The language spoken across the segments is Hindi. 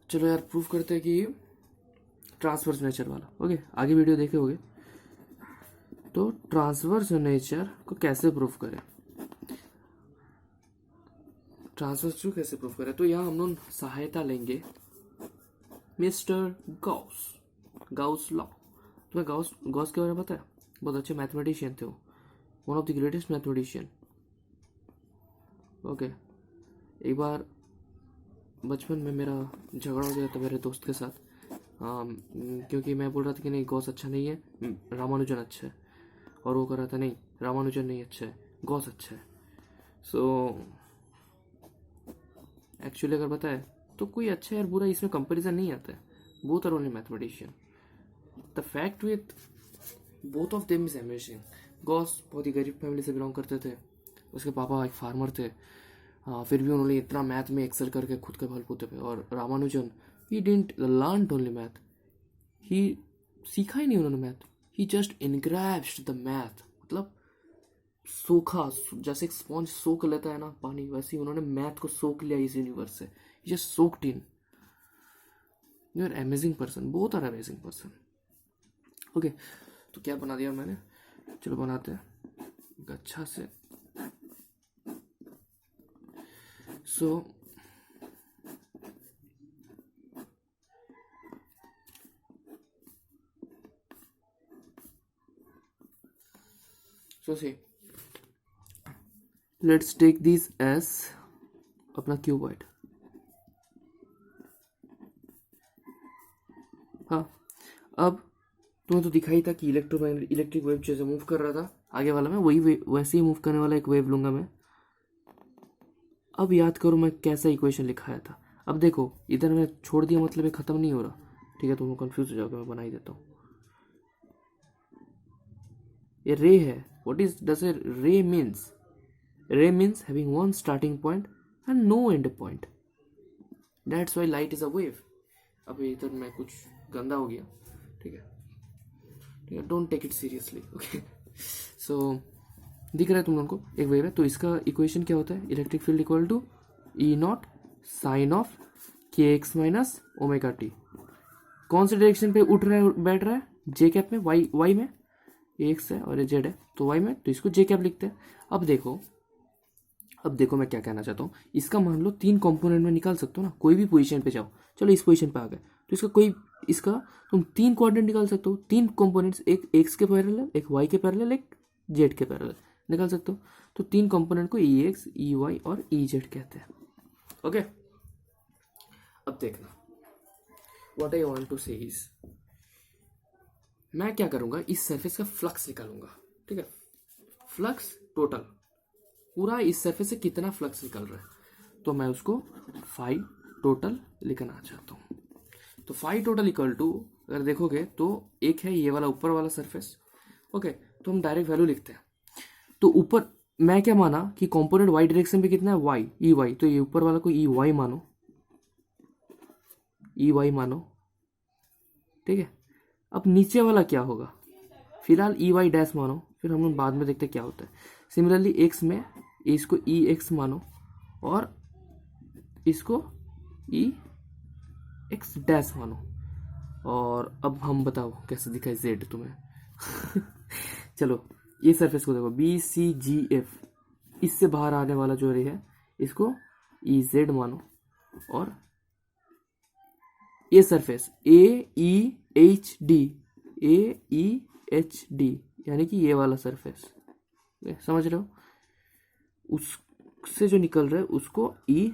चलो यार प्रूफ करते हैं कि ट्रांसवर्स नेचर वाला। ओके, आगे वीडियो देखे होगे। तो ट्रांसवर्स नेचर को कैसे प्रूफ करें, ट्रांसवर्स को कैसे प्रूफ करें, तो यहाँ हम लोग सहायता लेंगे मिस्टर गॉस, गाउस लॉ। तुम्हें गॉस गॉस के बारे में पता है? बहुत अच्छे मैथमेटिशियन थे वो, one of the greatest mathematician. Okay, एक बार बचपन में मेरा झगड़ा हो गया था मेरे दोस्त के साथ, क्योंकि मैं बोल रहा था कि नहीं गॉस अच्छा नहीं है, रामानुजन अच्छा है, और वो कर रहा था नहीं रामानुजन नहीं अच्छा है, गॉस अच्छा है। सो एक्चुअली अगर बताए तो कोई अच्छा है और बुरा इसमें कंपैरिजन नहीं आता है, both are only mathematician. The fact with both of them is amazing. Gauss बहुत ही गरीब फैमिली से बिलोंग करते थे, उसके पापा एक फार्मर थे, फिर भी उन्होंने इतना मैथ में एक्सेल करके खुद के बलबूते पे। और रामानुजन ही डिडंट लर्न ओनली मैथ, ही सीखा ही नहीं उन्होंने math, he just ingrained the math, मतलब सोखा, जैसे एक स्पॉन्ज सोख लेता है ना पानी, वैसे ही उन्होंने मैथ को सोख लिया इस यूनिवर्स से, just soaked in. You are amazing person, both are amazing person. Okay, तो क्या बना दिया मैंने, चलो बनाते हैं अच्छा से। So see let's take this as अपना क्यूबॉइड। हाँ, अब तुम्हें तो दिखाई था कि इलेक्ट्रिक वेव जैसे मूव कर रहा था, आगे वाला मैं वही वैसे ही मूव करने वाला एक वेव लूंगा मैं। अब याद करो मैं कैसा इक्वेशन लिखाया था। अब देखो इधर मैं छोड़ दिया, मतलब ये खत्म नहीं हो रहा, ठीक है, तुम कंफ्यूज हो जाओगे, मैं बना ही देता हूँ। ये रे है, what is does a ray means? Ray means having one starting point and no end point, that's why light is a wave. अब इधर मैं कुछ गंदा हो गया, ठीक है ठीक है, don't take it seriously. Okay, so दिख रहा है तुम लोगों को एक वेव है, तो इसका इक्वेशन क्या होता है, electric field equal to E naught sine of k x minus omega t. कौन से डायरेक्शन पे उठ रहा है बैठ रहा है, जे कैप में, वाई वाई में, ये एक्स है और ये जेड है, तो वाई में, तो इसको जे कैप लिखते हैं। अब देखो मैं क्या कहना चाहता हूँ, इसका मान लो 3 कंपोनेंट में निकाल सकते हो ना, कोई भी पोजीशन पे जाओ, चलो इस पोजीशन पे आ गए, तो इसका तुम 3 कोऑर्डिनेट निकाल सकते हो, 3 कंपोनेंट्स, एक एक्स के पैरेलल, एक वाई के पैरेलल, एक जेड के पैरेलल निकाल सकते हो। तो 3 कंपोनेंट को ई एक्स, ई वाई और ई जेड कहते हैं। ओके, अब देखना, व्हाट आई वांट टू से इज, मैं क्या करूंगा, इस सरफेस का फ्लक्स निकालूंगा, ठीक है, फ्लक्स टोटल पूरा इस सरफेस से कितना फ्लक्स निकल रहा है, तो मैं उसको फाई टोटल लिखना चाहता हूँ। तो फाई टोटल इक्वल टू, अगर देखोगे तो एक है ये वाला ऊपर वाला सरफेस, ओके, तो हम डायरेक्ट वैल्यू लिखते हैं। तो ऊपर मैं क्या माना कि कंपोनेंट वाई डायरेक्शन पे कितना है, वाई, ई वाई, तो ये ऊपर वाला को ई वाई मानो, ई वाई मानो, ठीक है। अब नीचे वाला क्या होगा, फिलहाल ई वाई डैश मानो, फिर हम लोग बाद में देखते क्या होता है। सिमिलरली एक्स में इसको ई एक्स मानो और इसको ई एक्स डैश मानो, और अब हम बताओ कैसे दिखाए जेड तुम्हें। चलो ये सरफेस को देखो, बी सी जी एफ, इससे बाहर आने वाला जो रे है इसको ई जेड मानो, और ये surface A E H D, A E H D, यानी कि ये वाला सरफेस, समझ रहे हो, उससे जो निकल रहा है उसको ई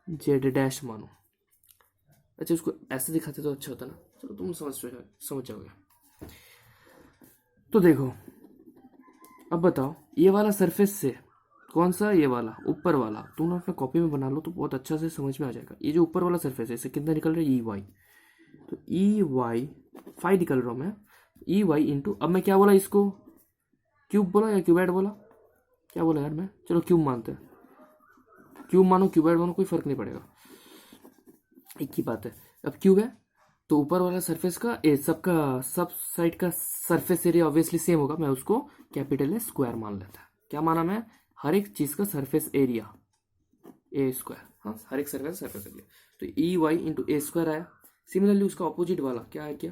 जेड डैश मानो। अच्छा, उसको ऐसे दिखाते तो अच्छा होता ना, चलो तुम समझ जाओगे। तो देखो अब बताओ, ये वाला सरफेस से कौन सा, ये वाला ऊपर वाला, तुम लोग अपने कॉपी में बना लो तो बहुत अच्छा से समझ में आ जाएगा। ये जो ऊपर वाला सरफेस है इससे कितना निकल रहा है, ई वाई, तो ई वाई फाई निकल रहा हूँ मैं, ई वाई इंटू, अब मैं क्या बोला इसको, क्यूब बोला या क्यूबैड बोला, क्या बोला यार मैं, चलो क्यूब मानते हैं, क्यूब मानो क्यूबैड मानो कोई फर्क नहीं पड़ेगा, एक ही बात है। अब क्यूब है तो ऊपर वाला सरफेस का सबका सब साइड का सरफेस एरिया ऑब्वियसली सेम होगा, मैं उसको कैपिटल ए स्क्वायर मान लेता है। क्या माना मैं, हर एक चीज का सरफेस एरिया ए स्क्वायर, हाँ, हर एक सर्कल सर्कल के लिए। तो ई वाई इंटू ए स्क्वायर आया। सिमिलरली उसका ऑपोजिट वाला क्या है, क्या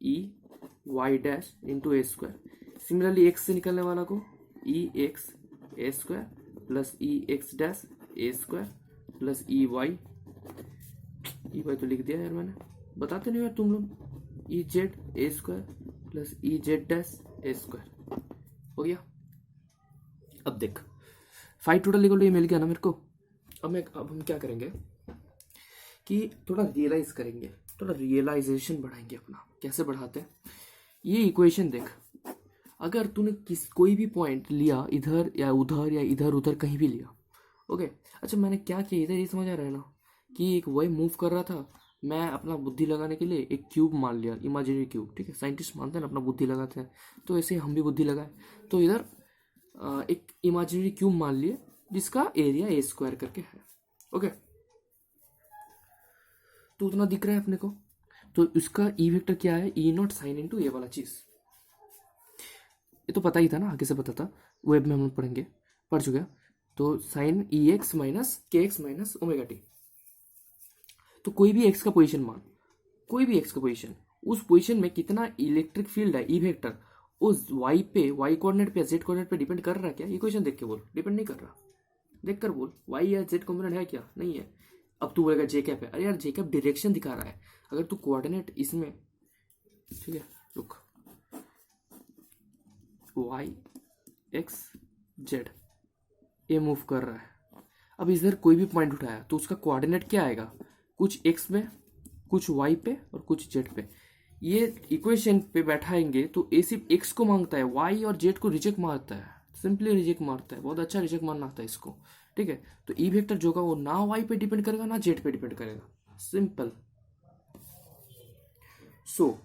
ई वाई डैश इंटू ए स्क्वायर। सिमिलरली एक्स से निकलने वाला को ई एक्स ए square plus E X dash ए स्क्वायर प्लस ई वाई तो लिख दिया यार मैंने, बताते नहीं यार तुम लोग। E Z A square plus E Z dash A square हो गया। अब देख फाइव टोटल इक्वल टू ये मिल गया ना मेरे को। अब हम क्या करेंगे कि थोड़ा रियलाइज करेंगे, थोड़ा रियलाइजेशन बढ़ाएंगे अपना। कैसे बढ़ाते हैं, ये इक्वेशन देख, अगर तूने कोई भी पॉइंट लिया इधर या इधर उधर कहीं भी लिया, ओके। अच्छा मैंने क्या किया इधर, ये समझ आ रहा है ना कि एक वही मूव कर रहा था, मैं अपना बुद्धि लगाने के लिए एक क्यूब मान लिया, इमेजिनरी क्यूब, ठीक है। साइंटिस्ट मानते हैं ना अपना बुद्धि लगाते हैं, तो ऐसे हम भी बुद्धि लगाए। तो इधर एक इमेजिनरी क्यूब मान लिए जिसका एरिया ए स्क्वायर करके है, ओके। तो उतना दिख रहा है अपने को। तो इसका ई वेक्टर क्या है, ई नॉट साइन इनटू ये वाला चीज। ये तो पता ही था ना, आगे से पता था, वेब में हम लोग पढ़ चुके हैं। तो साइन ई एक्स माइनस के एक्स माइनस ओमेगा टी। तो कोई भी एक्स का पोजीशन मान, कोई भी एक्स का पोजीशन, उस पोजीशन में कितना इलेक्ट्रिक फील्ड है, ई वेक्टर उस वाई पे, वाई कोऑर्डिनेट पे, जेड कोऑर्डिनेट पे डिपेंड कर रहा है क्या? इक्वेशन देख के बोल, डिपेंड नहीं कर रहा। देख कर बोल, वाई या जेड कॉम्पोनेंट है क्या? नहीं है। अब तू बोलेगा जे कैप है, अरे यार जे कैप डायरेक्शन दिखा रहा है। अगर तू कोऑर्डिनेट इसमें, ठीक है रुक, वाई एक्स जेड ये मूव कर रहा है। अब इधर कोई भी पॉइंट उठाया तो उसका कोऑर्डिनेट क्या आएगा, कुछ एक्स में, कुछ वाई पे और कुछ जेड पे। ये इक्वेशन पे बैठाएंगे तो ए सिर्फ एक्स को मांगता है, वाई और जेड को रिजेक्ट मारता है, सिंपली रिजेक्ट मारता है। बहुत अच्छा रिजेक्ट मारना आता है इसको, ठीक है। तो ई वेक्टर जो होगा वो ना वाई पे डिपेंड करेगा ना जेड पे डिपेंड करेगा, सिंपल। सो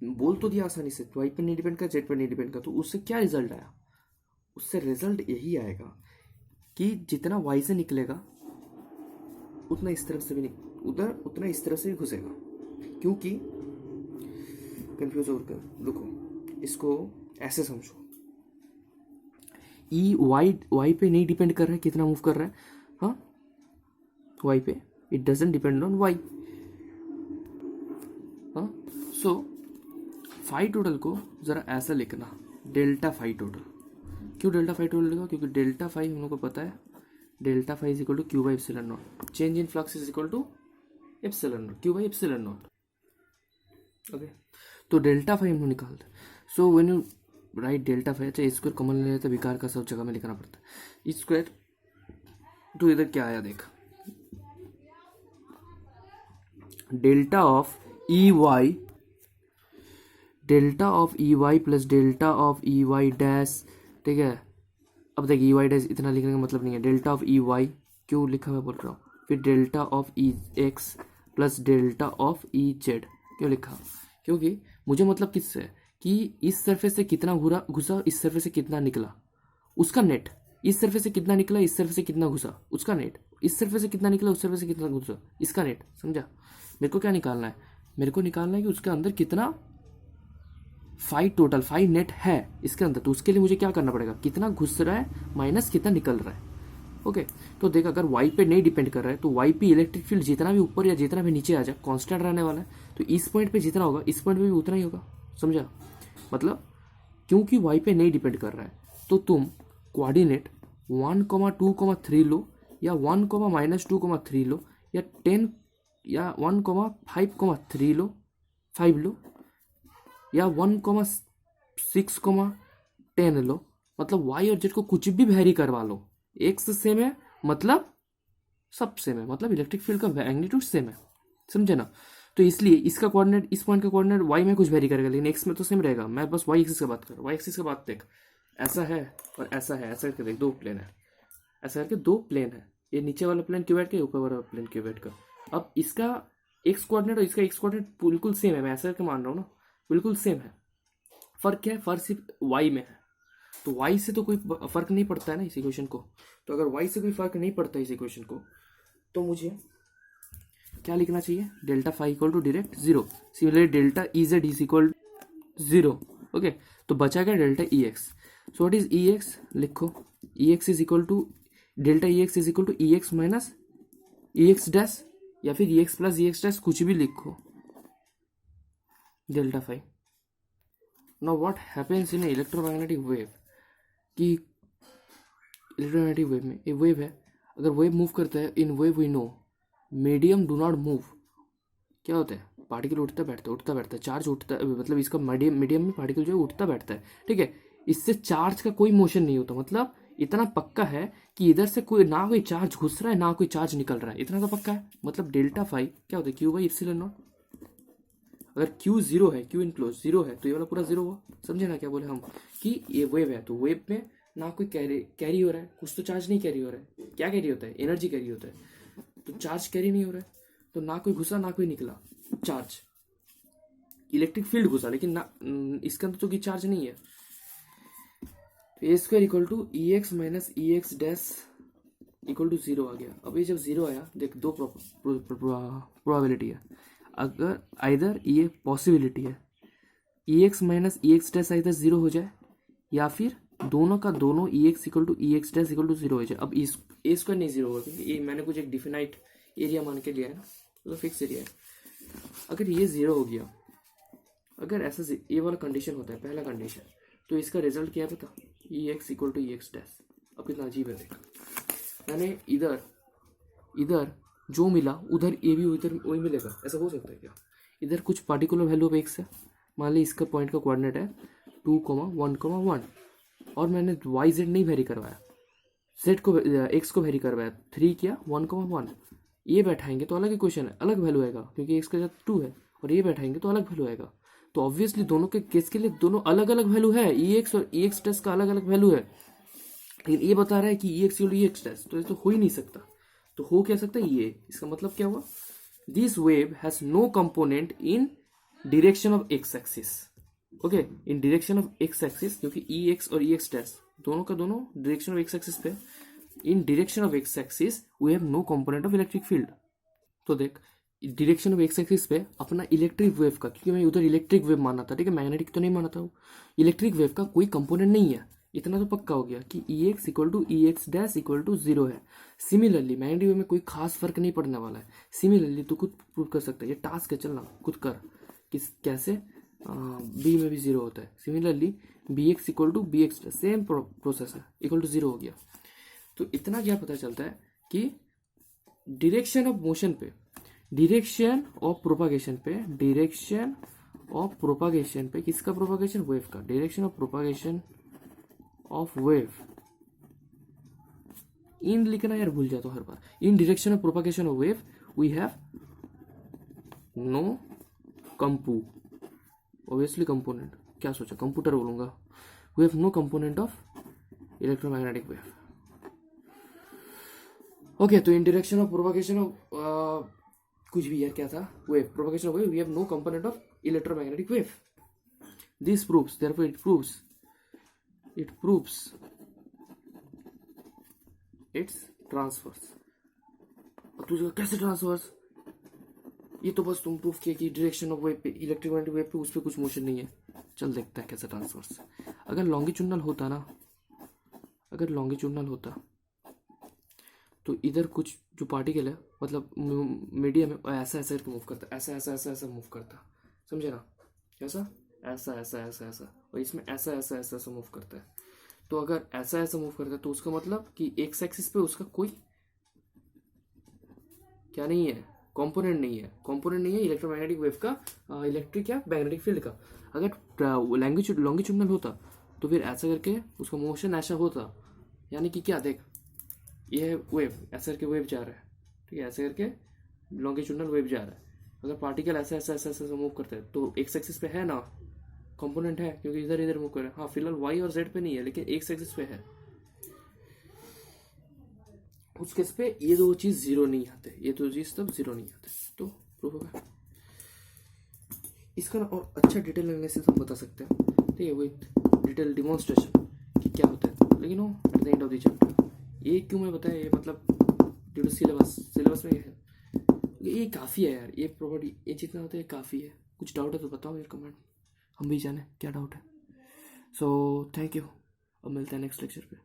बोल तो दिया आसानी से, वाई पे नहीं डिपेंड कर, जेड पे नहीं डिपेंड कर। तो उससे क्या रिजल्ट आया, उससे रिजल्ट यही आएगा कि जितना वाई से निकलेगा उतना इस तरफ से भी उधर, उतना इस तरफ से भी घुसेगा। क्योंकि कंफ्यूज होकर रुको, इसको ऐसे समझो, ई वाई पे नहीं डिपेंड कर रहा है, कितना मूव कर रहा है, हाँ वाई पे, it doesn't depend on Y, हाँ। सो फाई टोटल को जरा ऐसा लिखना, डेल्टा फाई टोटल। क्यों डेल्टा फाई टोटल लिखा? क्योंकि डेल्टा फाई हम लोग को पता है, delta phi is equal to Q by epsilon naught, change in flux is equal to epsilon naught, Q by epsilon naught, okay. तो डेल्टा फाई हम लोग निकालते हैं। So when you write delta phi, अच्छा स्क्वायर कॉमन ले लेते, बेकार का सब जगह में लिखना पड़ता है स्क्वायर। तो इधर क्या आया देख, delta of E Y, delta of E Y plus delta of E Y dash, ठीक है। अब देख ई वाई डैश इतना लिखने का मतलब नहीं है, डेल्टा ऑफ ई वाई क्यों लिखा मैं बोल रहा हूँ, फिर delta of E X plus delta of E Z क्यों लिखा? क्योंकि मुझे मतलब किससे कि इस सरफेस से कितना घुसा, इस सरफेस से कितना निकला उसका नेट, इस सरफेस से कितना निकला, इस सरफेस से कितना घुसा उसका नेट, इस सरफेस से कितना निकला, उस सरफेस से कितना घुसा इसका नेट, समझा? मेरे को क्या निकालना है, मेरे को निकालना है कि उसके अंदर कितना फाई टोटल, फाई नेट है इसके अंदर। तो उसके लिए मुझे क्या करना पड़ेगा, कितना घुस रहा है माइनस कितना निकल रहा है, ओके। तो देख अगर वाई पे नहीं डिपेंड कर रहा है तो वाई पे इलेक्ट्रिक फील्ड जितना भी ऊपर या जितना भी नीचे आ जाए कांस्टेंट रहने वाला है। तो इस पॉइंट पे जितना होगा इस पॉइंट पे भी उतना ही होगा, समझा? मतलब क्योंकि वाई पे नहीं डिपेंड कर रहा है तो तुम कोऑर्डिनेट 1,2,3 लो या 1,-2,3 लो या 10 या 1,5,3 लो, 5 लो या 1,6,10 लो। मतलब वाई और जेड को कुछ भी वेरी करवा लो, एक्स सेम है मतलब सब सेम है, मतलब इलेक्ट्रिक फील्ड का मैग्नीट्यूड सेम है, समझे ना? तो इसलिए इसका कोऑर्डिनेट, इस पॉइंट का कोऑर्डिनेट वाई में कुछ वेरी करेगा लेकिन एक्स में तो सेम रहेगा। मैं बस वाई एक्सिस का बात कर रहा हूँ, वाई एक्सिस का बात देख, ऐसा है और ऐसा है, ऐसा करके देख, दो प्लेन है, ऐसा करके दो प्लेन है, ये नीचे वाला प्लेन क्यूबेट का, ऊपर वाला प्लेन क्यूबेट का। अब इसका एक्स कोऑर्डिनेट और इसका एक्स कोऑर्डिनेट बिल्कुल सेम है, मैं ऐसा करके मान रहा हूँ ना, बिल्कुल सेम है। फर्क क्या है, फर्क सिर्फ वाई में है। तो वाई से तो कोई फर्क नहीं पड़ता है ना इस इक्वेशन को। तो अगर वाई से कोई फर्क नहीं पड़ता इस इक्वेशन को तो मुझे क्या लिखना चाहिए, delta phi equal to direct 0। Similarly delta E Z is equal 0, okay. तो बचा गया delta E X. So what is E X, लिखो E X is equal to delta E X is equal to E X minus E X dash या फिर E X plus E X dash कुछ भी लिखो, delta five. Now what happens in electromagnetic wave, कि इलेक्ट्रोमैग्नेटिक वेव में एक वेव है, अगर वेव मूव करता है, in wave we know medium do not move, क्या होता है, पार्टिकल उठता बैठता है, चार्ज उठता, मतलब इसका मीडियम में पार्टिकल जो है उठता बैठता है, ठीक है। इससे चार्ज का कोई मोशन नहीं होता, मतलब इतना पक्का है कि इधर से कोई ना कोई चार्ज घुस रहा है ना कोई चार्ज निकल रहा है, इतना तो पक्का है। मतलब डेल्टा फाइव क्या होता है, क्यू बाई इप्सिलॉन नॉट। अगर क्यू जीरो है, क्यू इनक्लोज जीरो है, तो ये वाला पूरा जीरो हुआ, समझे ना क्या बोले हम, कि ये वेव है तो वेव में ना कोई कैरी हो रहा है, कुछ तो चार्ज नहीं कैरी हो रहा है, क्या कैरी होता है, एनर्जी कैरी होता है, तो चार्ज कैरी नहीं हो रहा है, तो ना कोई घुसा ना कोई निकला चार्ज, इलेक्ट्रिक फील्ड घुसा लेकिन ना इसके अंदर तो कोई चार्ज नहीं है। तो A square equal to E X minus E X dash equal to zero आ गया। अब ये जब जीरो आया, देख दो प्रोबेबिलिटी है, अगर आइदर ये पॉसिबिलिटी है E X minus E X dash either zero हो जाए, या फिर दोनों का दोनों E X equal to E X dash equal to zero हो जाए। अब ए स्क्वायर नहीं जीरो होगा, क्योंकि ये मैंने कुछ एक डिफिनाइट एरिया मान के लिया है ना, तो फिक्स एरिया है। अगर ये जीरो हो गया, अगर ऐसा ये वाला कंडीशन होता है पहला कंडीशन, तो इसका रिजल्ट क्या है पता, E X equal to E X dash. अब कितना अजीब है देखा, मैंने इधर जो मिला उधर ये भी उधर वही मिलेगा, ऐसा हो सकता है क्या। इधर कुछ पार्टिकुलर वैल्यू ऑफ एक्स है, मान ली इसका पॉइंट का कोऑर्डिनेट है 2,1,1, और मैंने वाई जेड नहीं वेरी करवाया, जेड को एक्स को वेरी करवाया, 3 किया 1,1, ये बैठाएंगे तो अलग ही क्वेश्चन है, अलग वैल्यू आएगा, क्योंकि एक्स का जब 2 है, और ये बैठाएंगे तो अलग वैल्यू आएगा। तो ऑब्वियसली दोनों के केस के लिए दोनों अलग अलग वैल्यू है, ई एक्स और ई एक्स डैश का अलग अलग वैल्यू है, लेकिन ये बता रहा है कि ई एक्स ई एक्स डैश, तो ये तो हो ही नहीं सकता। तो हो क्या सकता है ये, इसका मतलब क्या हुआ, this wave has no component in direction of X axis, okay, in direction of X axis, क्योंकि ई एक्स और ई एक्स डैश दोनों का दोनों डिरेक्शन ऑफ एक्स एक्सिस पे, in direction of X axis we have no component of electric field. तो देख डिरेक्शन ऑफ एक्स एक्सिस पे अपना इलेक्ट्रिक वेव का, क्योंकि मैं उधर इलेक्ट्रिक वेव माना था, ठीक है, मैग्नेटिक तो नहीं माना था, इलेक्ट्रिक वेव का कोई कंपोनेंट नहीं है, इतना तो पक्का हो गया कि E X equal to E X dash equal to zero है। सिमिलरली मैग्नेटिक वेव में कोई खास फर्क नहीं पड़ने वाला है, सिमिलरली तू खुद प्रूव कर सकता है, ये टास्क है, चलना खुद कर, किस कैसे बी में भी जीरो होता है, similarly B X equal to B X dash, same process है, इक्वल टू जीरो हो गया। तो इतना क्या पता चलता है कि डिरेक्शन ऑफ मोशन पे, डिरेक्शन ऑफ प्रोपागेशन पे, डिरेक्शन ऑफ प्रोपागेशन पे, किसका प्रोपागेशन, वेव का, direction of propagation of wave, in लिखना यार भूल जाता हूं हर बार, in direction of propagation of wave we have no compo, obviously component, क्या सोचा कंप्यूटर बोलूंगा, we have no component of electromagnetic wave. Okay, तो in direction of propagation of कुछ भी यार क्या था, wave, propagation of wave, we have no component of electromagnetic wave. This proves, therefore it proves its transverse। अब तुझे कैसे ट्रांसवर्स, ये तो बस तुम प्रूफ किया कि डायरेक्शन ऑफ वेव पे, इलेक्ट्रोमैग्नेटिक वेव पे, उस पर कुछ मोशन नहीं है। चल देखता है कैसे ट्रांसवर्स। अगर लॉन्गिट्यूडनल होता ना, अगर लॉन्गिट्यूडनल होता तो इधर कुछ जो पार्टिकल है, मतलब मीडियम है, ऐसा ऐसा करके मूव करता, ऐसा ऐसा ऐसा ऐसा मूव करता, समझे ना, कैसा, ऐसा ऐसा ऐसा ऐसा, और इसमें ऐसा ऐसा ऐसा ऐसा मूव करता है। तो अगर ऐसा ऐसा मूव करता है तो उसका मतलब कि एक्स एक्सिस पे उसका कोई क्या नहीं है, कंपोनेंट नहीं है, कंपोनेंट नहीं है इलेक्ट्रोमैग्नेटिक वेव का, इलेक्ट्रिक या मैग्नेटिक फील्ड का। अगर लॉन्गिट्यूडनल होता तो फिर ऐसा करके उसका मोशन ऐसा होता, यानी कि क्या, देख ये है वेव, ऐसा करके वेव जा रहा है, ठीक है, ऐसे करके लॉन्गिट्यूडनल वेव जा रहा है। अगर पार्टिकल ऐसा ऐसा ऐसा ऐसा मूव करता है तो एक्स एक्सिस पे है ना, कंपोनेंट है, क्योंकि इधर इधर मूव कर रहा है। हाँ फिलहाल वाई और जेड पे नहीं है, लेकिन एक्स एक्सिस पे है, उस केस पे ये दो चीज जीरो नहीं आते, ये दो चीज तब जीरो नहीं आते। तो प्रूफ होगा इसका ना, और अच्छा डिटेल एनालिसिस हम बता सकते हैं, ठीक है, विद डिटेल डिमॉन्स्ट्रेशन कि क्या होता है, लेकिन वो at the end of the chapter. ये क्यों मैं बताया, ये मतलब ड्यू टू सिलेबस में है, ये काफ़ी है यार, ये प्रॉपर्टी ये जितना होता है काफ़ी है। कुछ डाउट है तो बताओ यार कमेंट, हम भी जाने क्या डाउट है। सो थैंक यू, अब मिलते हैं नेक्स्ट लेक्चर पे।